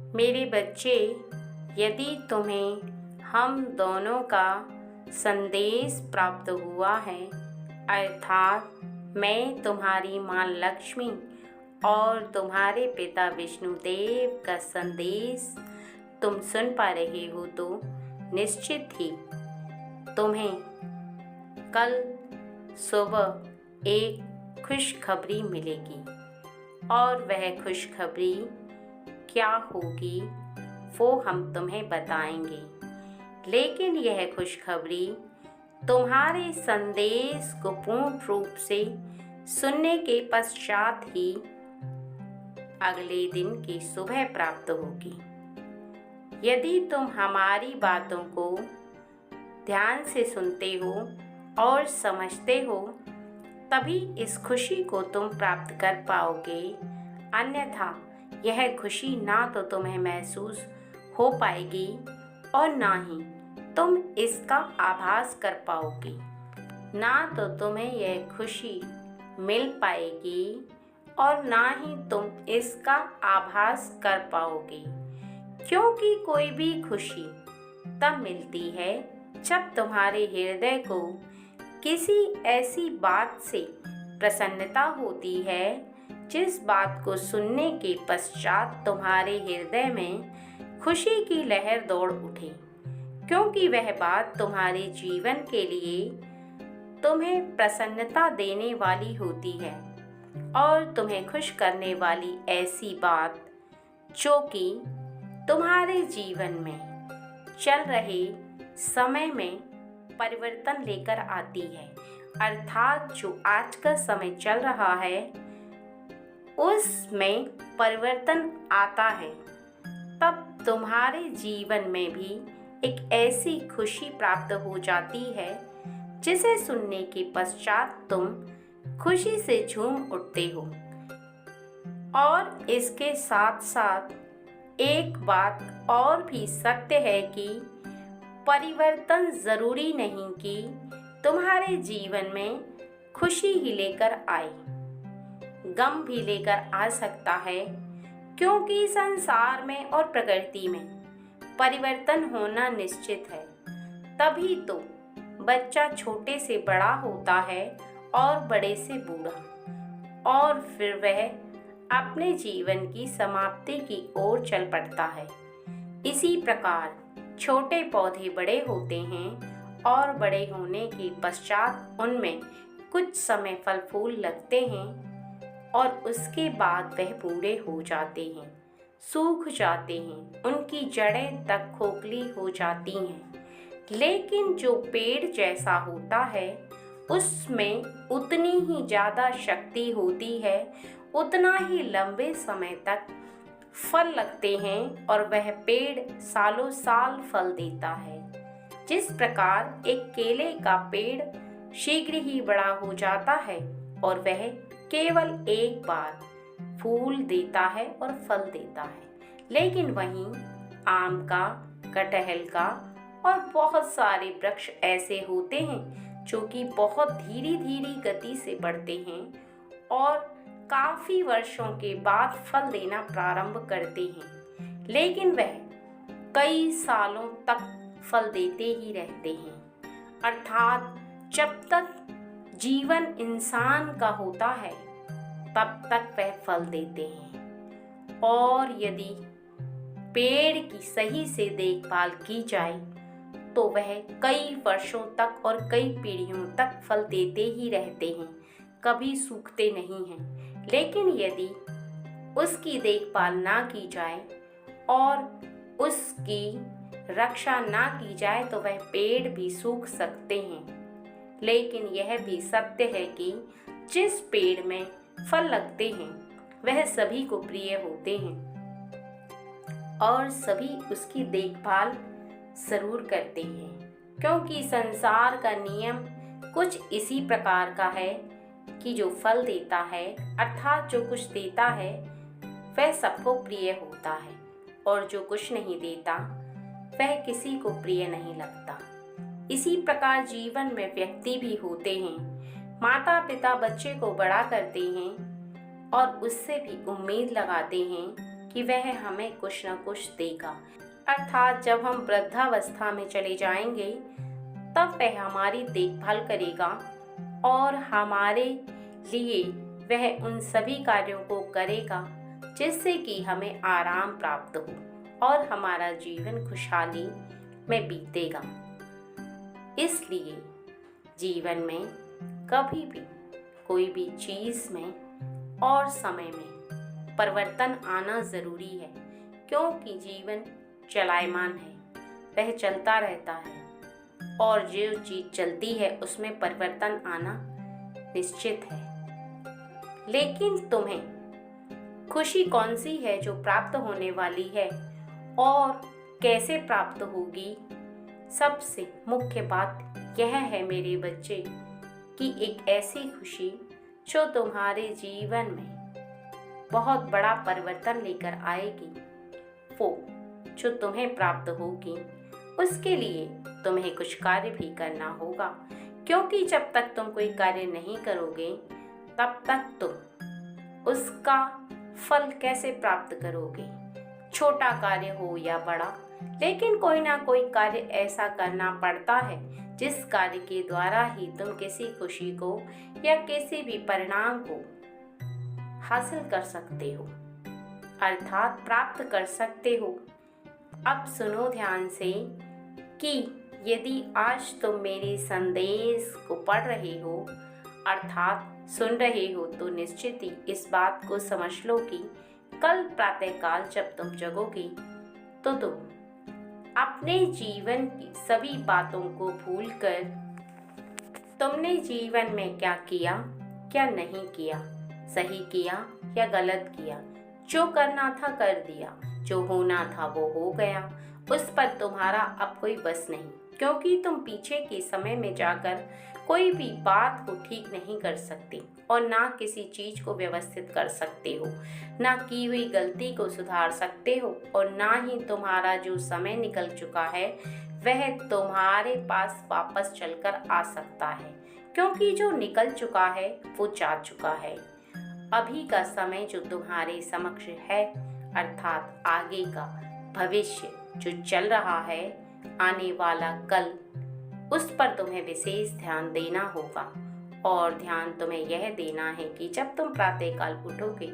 मेरे बच्चे, यदि तुम्हें हम दोनों का संदेश प्राप्त हुआ है, अर्थात मैं तुम्हारी माँ लक्ष्मी और तुम्हारे पिता विष्णुदेव का संदेश तुम सुन पा रहे हो, तो निश्चित ही तुम्हें कल सुबह एक खुशखबरी मिलेगी। और वह खुशखबरी क्या होगी वो हम तुम्हें बताएंगे। लेकिन यह खुशखबरी तुम्हारे संदेश को पूर्ण रूप से सुनने के पश्चात ही अगले दिन की सुबह प्राप्त होगी। यदि तुम हमारी बातों को ध्यान से सुनते हो और समझते हो, तभी इस खुशी को तुम प्राप्त कर पाओगे। अन्यथा यह खुशी ना तो तुम्हें महसूस हो पाएगी और ना ही तुम इसका आभास कर पाओगे। ना तो तुम्हें यह खुशी मिल पाएगी और ना ही तुम इसका आभास कर पाओगे, क्योंकि कोई भी खुशी तब मिलती है जब तुम्हारे हृदय को किसी ऐसी बात से प्रसन्नता होती है जिस बात को सुनने के पश्चात तुम्हारे हृदय में खुशी की लहर दौड़ उठे, क्योंकि वह बात तुम्हारे जीवन के लिए तुम्हें प्रसन्नता देने वाली होती है और तुम्हें खुश करने वाली ऐसी बात जो कि तुम्हारे जीवन में चल रहे समय में परिवर्तन लेकर आती है। अर्थात जो आज का समय चल रहा है उसमें परिवर्तन आता है, तब तुम्हारे जीवन में भी एक ऐसी खुशी प्राप्त हो जाती है जिसे सुनने के पश्चात तुम खुशी से झूम उठते हो। और इसके साथ साथ एक बात और भी सत्य है कि परिवर्तन जरूरी नहीं कि तुम्हारे जीवन में खुशी ही लेकर आए, गम भी लेकर आ सकता है, क्योंकि संसार में और प्रकृति में परिवर्तन होना निश्चित है। तभी तो बच्चा छोटे से बड़ा होता है और बड़े से बूढ़ा, और फिर वह अपने जीवन की समाप्ति की ओर चल पड़ता है। इसी प्रकार छोटे पौधे बड़े होते हैं और बड़े होने के पश्चात उनमें कुछ समय फल फूल लगते हैं और उसके बाद वह बूढ़े हो जाते हैं, सूख जाते हैं, उनकी जड़ें तक खोखली हो जाती हैं। लेकिन जो पेड़ जैसा होता है उसमें उतनी ही ज़्यादा शक्ति होती है, उतना ही लंबे समय तक फल लगते हैं और वह पेड़ सालों साल फल देता है। जिस प्रकार एक केले का पेड़ शीघ्र ही बड़ा हो जाता है और वह केवल एक बार फूल देता है और फल देता है, लेकिन वहीं आम का, कटहल का और बहुत सारे वृक्ष ऐसे होते हैं जो कि बहुत धीरे धीरे गति से बढ़ते हैं और काफ़ी वर्षों के बाद फल देना प्रारंभ करते हैं, लेकिन वह कई सालों तक फल देते ही रहते हैं। अर्थात जब तक जीवन इंसान का होता है तब तक वह फल देते हैं। और यदि पेड़ की सही से देखभाल की जाए तो वह कई वर्षों तक और कई पीढ़ियों तक फल देते ही रहते हैं, कभी सूखते नहीं हैं। लेकिन यदि उसकी देखभाल ना की जाए और उसकी रक्षा ना की जाए तो वह पेड़ भी सूख सकते हैं। लेकिन यह भी सत्य है कि जिस पेड़ में फल लगते हैं वह सभी को प्रिय होते हैं और सभी उसकी देखभाल जरूर करते हैं, क्योंकि संसार का नियम कुछ इसी प्रकार का है कि जो फल देता है अर्थात जो कुछ देता है वह सबको प्रिय होता है और जो कुछ नहीं देता वह किसी को प्रिय नहीं लगता। इसी प्रकार जीवन में व्यक्ति भी होते हैं। माता पिता बच्चे को बड़ा करते हैं और उससे भी उम्मीद लगाते हैं कि वह हमें कुछ न कुछ देगा। अर्थात जब हम वृद्धावस्था में चले जाएंगे तब वह हमारी देखभाल करेगा और हमारे लिए वह उन सभी कार्यों को करेगा जिससे कि हमें आराम प्राप्त हो और हमारा जीवन खुशहाली में बीतेगा। इसलिए जीवन में कभी भी कोई भी चीज़ में और समय में परिवर्तन आना ज़रूरी है, क्योंकि जीवन चलायमान है, वह चलता रहता है और जो चीज़ चलती है उसमें परिवर्तन आना निश्चित है। लेकिन तुम्हें खुशी कौन सी है जो प्राप्त होने वाली है और कैसे प्राप्त होगी, सबसे मुख्य बात यह है मेरे बच्चे कि एक ऐसी खुशी जो तुम्हारे जीवन में बहुत बड़ा परिवर्तन लेकर आएगी, वो जो तुम्हें प्राप्त होगी उसके लिए तुम्हें कुछ कार्य भी करना होगा, क्योंकि जब तक तुम कोई कार्य नहीं करोगे तब तक तुम उसका फल कैसे प्राप्त करोगे। छोटा कार्य हो या बड़ा, लेकिन कोई ना कोई कार्य ऐसा करना पड़ता है जिस कार्य के द्वारा ही तुम किसी खुशी को या किसी भी परिणाम को हासिल कर सकते हो, अर्थात प्राप्त कर सकते हो। अब सुनो ध्यान से कि यदि आज तुम मेरे संदेश को पढ़ रहे हो अर्थात सुन रहे हो, तो निश्चित ही इस बात को समझ लो कि कल प्रातःकाल जब तुम जगोगे तो तुम अपने जीवन की सभी बातों को भूलकर तुमने जीवन में क्या किया क्या नहीं किया, सही किया या गलत किया, जो करना था कर दिया, जो होना था वो हो गया, उस पर तुम्हारा अब कोई बस नहीं, क्योंकि तुम पीछे के समय में जाकर कोई भी बात को ठीक नहीं कर सकते और ना किसी चीज को व्यवस्थित कर सकते हो, ना की हुई गलती को सुधार सकते हो और ना ही तुम्हारा जो समय निकल चुका है वह तुम्हारे पास वापस चलकर आ सकता है, क्योंकि जो निकल चुका है वो जा चुका है। अभी का समय जो तुम्हारे समक्ष है अर्थात आगे का भविष्य जो चल रहा है, आने वाला कल, उस पर तुम्हें विशेष ध्यान देना होगा। और ध्यान तुम्हें यह देना है कि जब तुम प्रातःकाल उठोगे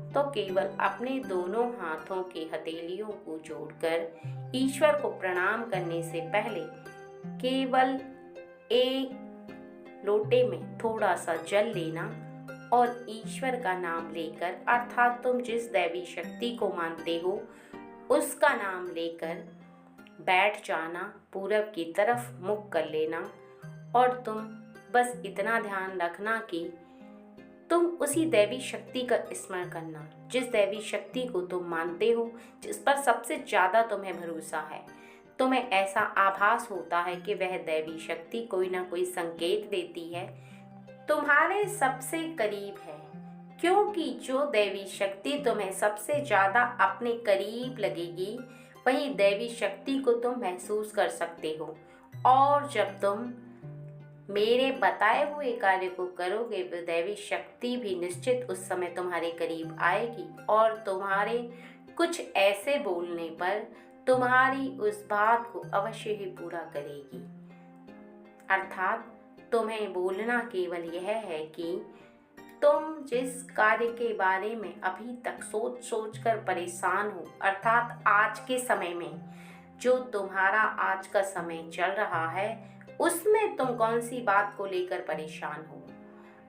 तो केवल अपने दोनों हाथों के हथेलियों को जोड़कर ईश्वर को प्रणाम करने से पहले केवल एक लोटे में थोड़ा सा जल लेना और ईश्वर का नाम लेकर अर्थात तुम जिस दैवी शक्ति को मानते हो उसका नाम लेकर बैठ जाना, पूरब की तरफ मुख कर लेना और तुम बस इतना ध्यान रखना कि तुम उसी दैवी शक्ति का स्मरण करना जिस दैवी शक्ति को तुम मानते हो, जिस पर सबसे ज़्यादा तुम्हें भरोसा है। तुम्हें ऐसा आभास होता है कि वह दैवी शक्ति कोई ना कोई संकेत देती है, तुम्हारे सबसे करीब है, क्योंकि जो दैवी शक्ति तुम्हें सबसे ज़्यादा अपने करीब लगेगी वही दैवी शक्ति को तुम महसूस कर सकते हो। और जब तुम मेरे बताए हुए कार्य को करोगे तो दैवी शक्ति भी निश्चित उस समय तुम्हारे करीब आएगी और तुम्हारे कुछ ऐसे बोलने पर तुम्हारी उस बात को अवश्य ही पूरा करेगी। अर्थात तुम्हें बोलना केवल यह है कि तुम जिस कार्य के बारे में अभी तक सोच सोच कर परेशान हो, अर्थात आज के समय में जो तुम्हारा आज का समय चल रहा है उसमें तुम कौन सी बात को लेकर परेशान हो,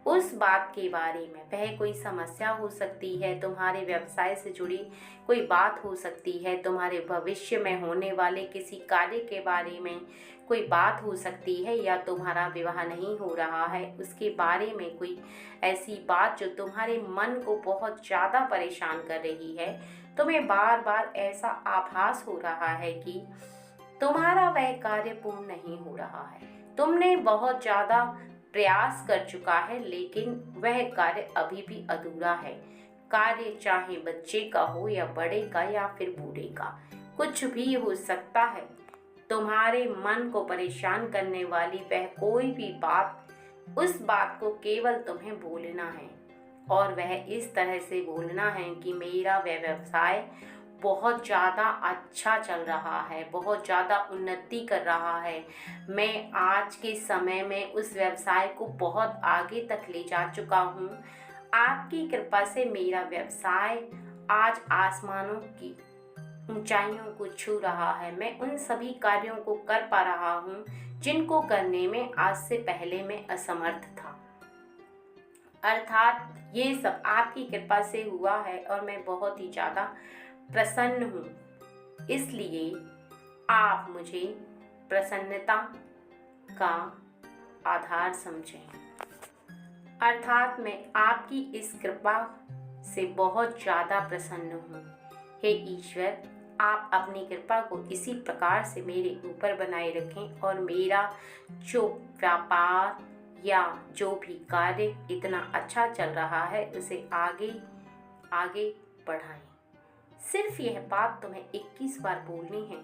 उस बात के बारे में वह कोई समस्या हो सकती है, तुम्हारे व्यवसाय से जुड़ी कोई बात हो सकती है, तुम्हारे भविष्य में होने वाले किसी कार्य के बारे में कोई बात हो सकती है, या तुम्हारा विवाह नहीं हो रहा है उसके बारे में कोई ऐसी बात जो तुम्हारे मन को बहुत ज़्यादा परेशान कर रही है। तुम्हें बार बार ऐसा आभास हो रहा है कि तुम्हारा वह कार्य पूर्ण नहीं हो रहा है, तुमने बहुत ज़्यादा प्रयास कर चुका है लेकिन वह कार्य अभी भी अधूरा है। कार्य चाहे बच्चे का हो या बड़े का या फिर बूढ़े का, कुछ भी हो सकता है। तुम्हारे मन को परेशान करने वाली वह कोई भी बात, उस बात को केवल तुम्हें बोलना है और वह इस तरह से बोलना है कि मेरा वह व्यवसाय बहुत ज़्यादा अच्छा चल रहा है, बहुत ज़्यादा उन्नति कर रहा है। मैं आज के समय में उस व्यवसाय को बहुत आगे तक ले जा चुका हूँ। आपकी कृपा से मेरा व्यवसाय आज आसमानों की ऊंचाइयों को छू रहा है। मैं उन सभी कार्यों को कर पा रहा हूँ जिनको करने में आज से पहले मैं असमर्थ था। अर्थात ये सब आपकी कृपा से हुआ है और मैं बहुत ही ज़्यादा प्रसन्न हूँ। इसलिए आप मुझे प्रसन्नता का आधार समझें। अर्थात मैं आपकी इस कृपा से बहुत ज़्यादा प्रसन्न हूँ। हे ईश्वर, आप अपनी कृपा को इसी प्रकार से मेरे ऊपर बनाए रखें और मेरा जो व्यापार या जो भी कार्य इतना अच्छा चल रहा है उसे आगे आगे बढ़ाएं। सिर्फ यह बात तुम्हें 21 बार बोलनी है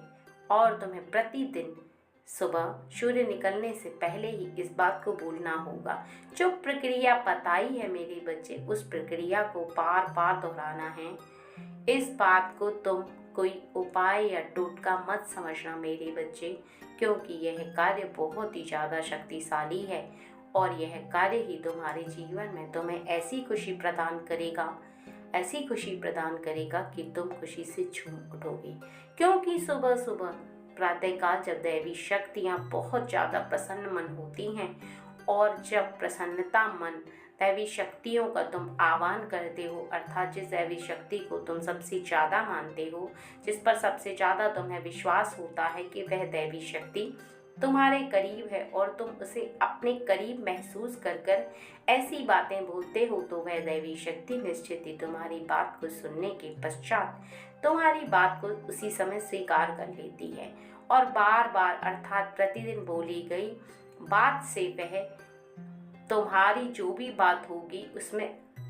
और तुम्हें प्रतिदिन सुबह सूर्य निकलने से पहले ही इस बात को बोलना होगा। जो प्रक्रिया बताई है मेरे बच्चे, उस प्रक्रिया को बार बार दोहराना है। इस बात को तुम कोई उपाय या टोटका मत समझना मेरे बच्चे, क्योंकि यह कार्य बहुत ही ज़्यादा शक्तिशाली है और यह कार्य ही तुम्हारे जीवन में तुम्हें ऐसी खुशी प्रदान करेगा, ऐसी खुशी प्रदान करेगा कि तुम खुशी से झूम उठोगे। क्योंकि सुबह सुबह प्रातःकाल जब दैवी शक्तियाँ बहुत ज़्यादा प्रसन्न मन होती हैं और जब प्रसन्नता मन दैवी शक्तियों का तुम आह्वान करते हो, अर्थात जिस दैवी शक्ति को तुम सबसे ज़्यादा मानते हो, जिस पर सबसे ज़्यादा तुम्हें विश्वास होता है कि वह दैवी शक्ति तुम्हारे करीब है और तुम उसे अपने करीब महसूस कर कर ऐसी बातें बोलते हो, तो वह दैवी शक्ति निश्चित ही तुम्हारी बात को सुनने के पश्चात तुम्हारी बात को उसी समय स्वीकार कर लेती है और बार बार अर्थात प्रतिदिन बोली गई बात से वह तुम्हारी जो भी बात होगी उसमें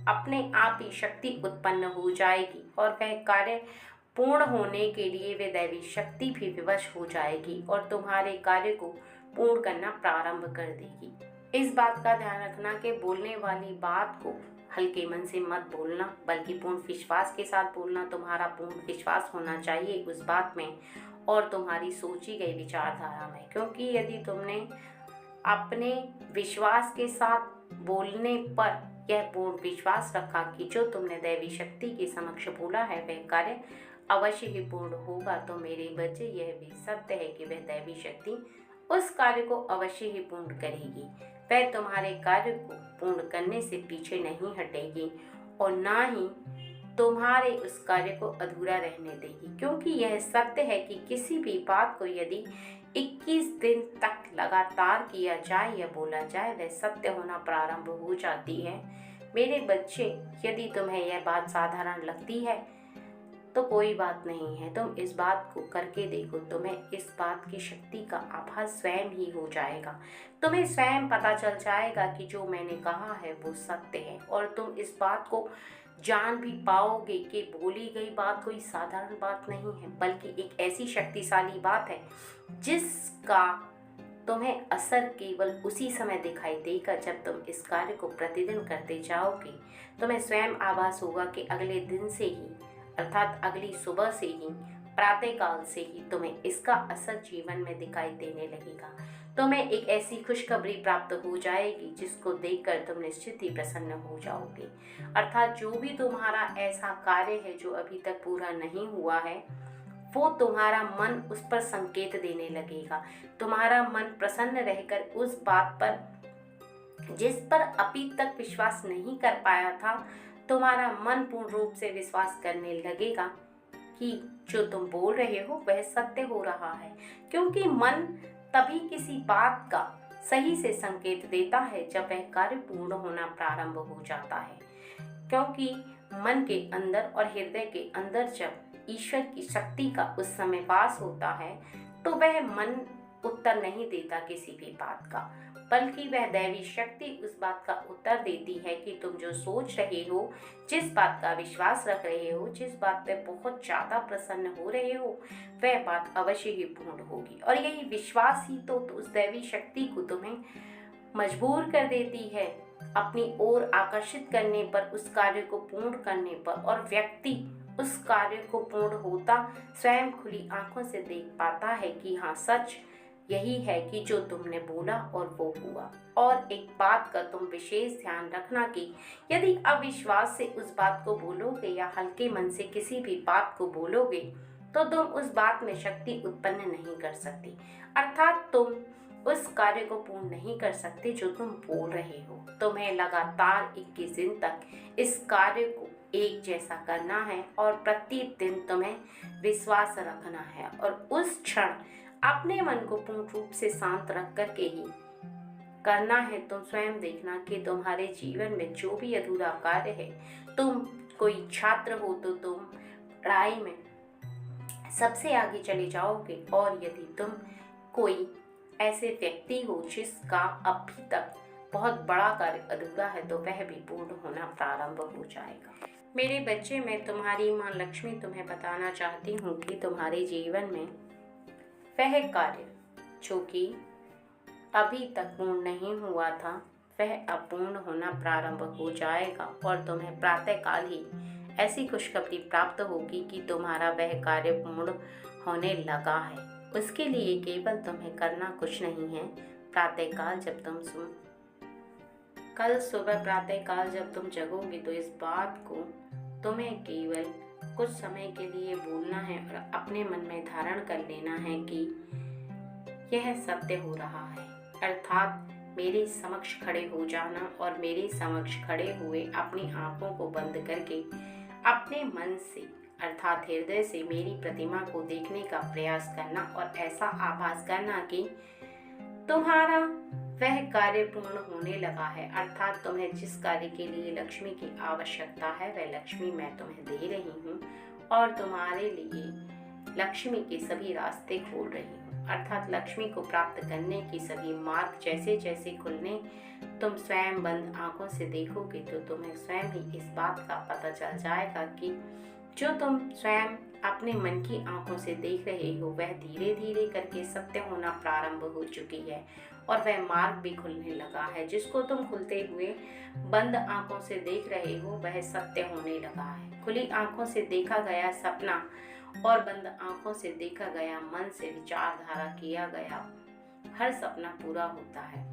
अपने आप ही शक्ति उत्पन्न हो जाएगी और वह कार्य पूर्ण होने के लिए वे दैवी शक्ति भी विवश हो जाएगी और तुम्हारे कार्य को पूर्ण करना प्रारंभ कर देगी। इस बात का ध्यान रखना कि बोलने वाली बात को हल्के मन से मत बोलना, बल्कि पूर्ण विश्वास के साथ बोलना। तुम्हारा पूर्ण विश्वास होना चाहिए उस बात में और तुम्हारी सोची गई विचारधारा में, क्योंकि यदि तुमने अपने विश्वास के साथ बोलने पर यह पूर्ण विश्वास रखा कि जो तुमने दैवी शक्ति के समक्ष बोला है वह कार्य अवश्य ही पूर्ण होगा, तो मेरे बच्चे यह भी सत्य है कि वह दैवी शक्ति उस कार्य को अवश्य ही पूर्ण करेगी। वह तुम्हारे कार्य को पूर्ण करने से पीछे नहीं हटेगी और ना ही तुम्हारे उस कार्य को अधूरा रहने देगी, क्योंकि यह सत्य है कि किसी भी बात को यदि 21 दिन तक लगातार किया जाए या बोला जाए वह सत्य होना प्रारंभ हो जाती है। मेरे बच्चे, यदि तुम्हें यह बात साधारण लगती है तो कोई बात नहीं है, तुम इस बात को करके देखो, तुम्हें इस बात की शक्ति का आभास स्वयं ही हो जाएगा। तुम्हें स्वयं पता चल जाएगा कि जो मैंने कहा है वो सत्य है और तुम इस बात को जान भी पाओगे कि बोली गई बात कोई साधारण बात नहीं है, बल्कि एक ऐसी शक्तिशाली बात है जिसका तुम्हें असर केवल उसी समय दिखाई देगा जब तुम इस कार्य को प्रतिदिन करते जाओगे। तुम्हें स्वयं आभास होगा कि अगले दिन से ही, अर्थात अगली सुबह से ही, प्रातःकाल से ही तुम्हें इसका असर जीवन में दिखाई देने लगेगा। तुम्हें एक ऐसी खुशखबरी प्राप्त हो जाएगी जिसको देखकर तुम निश्चित ही प्रसन्न हो जाओगे। अर्थात जो भी तुम्हारा ऐसा कार्य है जो अभी तक पूरा नहीं हुआ है, वो तुम्हारा मन उस पर संकेत देने लगेगा। तुम्हारा मन प्रसन्न रहकर उस बात पर जिस पर अभी तक विश्वास नहीं कर पाया था, तुम्हारा मन पूर्ण रूप से विश्वास करने लगेगा कि जो तुम बोल रहे हो वह सत्य हो रहा है, क्योंकि मन तभी किसी बात का सही से संकेत देता है जब वह कार्य पूर्ण होना प्रारंभ हो जाता है। क्योंकि मन के अंदर और हृदय के अंदर जब ईश्वर की शक्ति का उस समय वास होता है तो वह मन उत्तर नहीं देता किसी भी बात का, बल्कि वह दैवी शक्ति उस बात का उत्तर देती है कि तुम जो सोच रहे हो, जिस बात का विश्वास रख रहे हो, जिस बात पे बहुत ज़्यादा प्रसन्न हो रहे हो, वह बात अवश्य ही पूर्ण होगी। और यही विश्वास ही तो उस दैवी शक्ति को तुम्हें मजबूर कर देती है अपनी ओर आकर्षित करने पर, उस कार्य को पूर्ण करने पर, और व्यक्ति उस कार्य को पूर्ण होता स्वयं खुली आंखों से देख पाता है कि हाँ, सच यही है कि जो तुमने बोला और वो हुआ। और एक बात का तुम विशेष ध्यान रखना कि यदि अविश्वास से उस बात को बोलोगे या हल्के मन से किसी भी बात को बोलोगे तो तुम उस बात में शक्ति उत्पन्न नहीं कर सकती, अर्थात तुम उस कार्य को पूर्ण नहीं कर सकते जो तुम बोल रहे हो। तुम्हें लगातार 21 दिन तक इस कार्य को एक जैसा करना है और प्रत्येक दिन तुम्हें विश्वास रखना है और उस क्षण अपने मन को पूर्ण रूप से शांत रख कर के ही करना है। तुम स्वयं देखना कि तुम्हारे जीवन में जो भी अधूरा कार्य है, तुम कोई छात्र हो तो तुम पढ़ाई में सबसे आगे चले जाओगे, और यदि तुम कोई ऐसे व्यक्ति हो जिसका अभी तक बहुत बड़ा कार्य अधूरा है तो वह भी पूर्ण होना प्रारंभ हो जाएगा। मेरे बच्चे, मैं तुम्हारी माँ लक्ष्मी तुम्हें बताना चाहती हूँ कि तुम्हारे जीवन में वह कार्य जो कि अभी तक पूर्ण नहीं हुआ था वह अपूर्ण होना प्रारंभ हो जाएगा और तुम्हें प्रातःकाल ही ऐसी खुशखबरी प्राप्त होगी कि तुम्हारा वह कार्य पूर्ण होने लगा है। उसके लिए केवल तुम्हें करना कुछ नहीं है। प्रातःकाल जब तुम कल सुबह प्रातःकाल जब तुम जगोगे तो इस बात को तुम्हें केवल कुछ समय के लिए बोलना है और अपने मन में धारण कर लेना है कि यह सत्य हो रहा है, अर्थात मेरे समक्ष खड़े हो जाना और मेरे समक्ष खड़े हुए अपनी आंखों को बंद करके अपने मन से अर्थात हृदय से मेरी प्रतिमा को देखने का प्रयास करना और ऐसा आभास करना कि तुम्हारा वह कार्य पूर्ण होने लगा है, अर्थात तुम्हें जिस कार्य के लिए लक्ष्मी की आवश्यकता है वह लक्ष्मी मैं तुम्हें दे रही हूँ और तुम्हारे लिए लक्ष्मी के सभी रास्ते खोल रही हूँ, अर्थात लक्ष्मी को प्राप्त करने की सभी मार्ग जैसे जैसे खुलने तुम स्वयं बंद आंखों से देखोगे तो तुम्हें स्वयं ही इस बात का पता चल जाएगा कि जो तुम स्वयं अपने मन की आंखों से देख रहे हो वह धीरे धीरे करके सत्य होना प्रारंभ हो चुकी है और वह मार्ग भी खुलने लगा है। जिसको तुम खुलते हुए बंद आंखों से देख रहे हो वह सत्य होने लगा है। खुली आंखों से देखा गया सपना और बंद आंखों से देखा गया मन से विचारधारा किया गया हर सपना पूरा होता है।